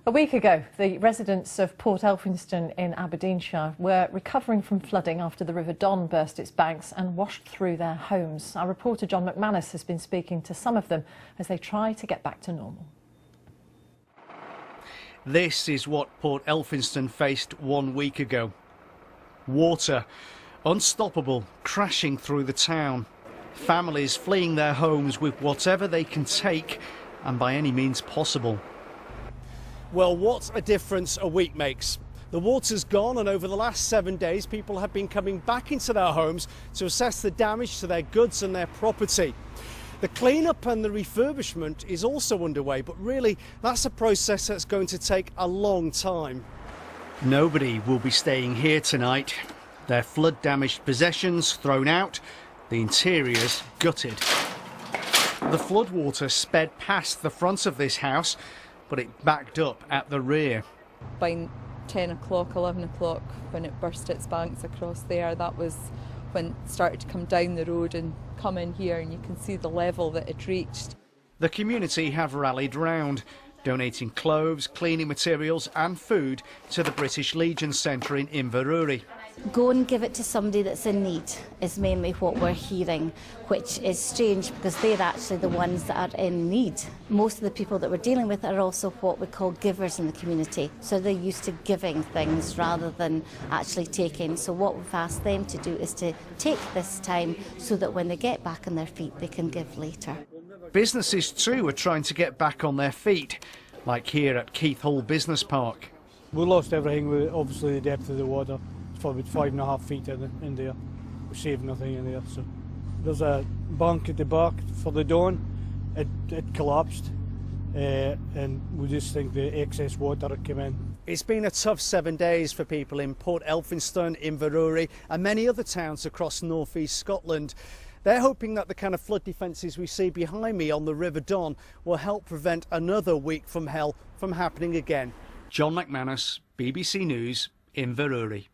A week ago, the residents of Port Elphinstone in Aberdeenshire were recovering from flooding after the River Don burst its banks and washed through their homes. Our reporter John McManus has been speaking to some of them as they try to get back to normal. This is what Port Elphinstone faced 1 week ago. Water, unstoppable, crashing through the town. Families fleeing their homes with whatever they can take and by any means possible. Well, what a difference a week makes. The water's gone, and over the last 7 days people have been coming back into their homes to assess the damage to their goods and their property. The clean-up and the refurbishment is also underway, but really that's a process that's going to take a long time. Nobody will be staying here tonight. Their flood-damaged possessions thrown out, the interiors gutted. The floodwater sped past the front of this house, but it backed up at the rear. By 10 o'clock, 11 o'clock, when it burst its banks across there, that was when it started to come down the road and come in here, and you can see the level that it reached. The community have rallied round, donating clothes, cleaning materials and food to the British Legion Centre in Inverurie. Go and give it to somebody that's in need is mainly what we're hearing, which is strange because they're actually the ones that are in need. Most of the people that we're dealing with are also what we call givers in the community, so they're used to giving things rather than actually taking. So what we've asked them to do is to take this time so that when they get back on their feet they can give later. Businesses too are trying to get back on their feet, like here at Keith Hall Business Park. We lost everything with obviously the depth of the water. It's probably 5.5 feet in there. We saved nothing in there. So there's a bank at the back for the Don. It collapsed, and we just think the excess water had come in. It's been a tough 7 days for people in Port Elphinstone, Inverurie and many other towns across North East Scotland. They're hoping that the kind of flood defences we see behind me on the River Don will help prevent another week from hell from happening again. John McManus, BBC News, Inverurie.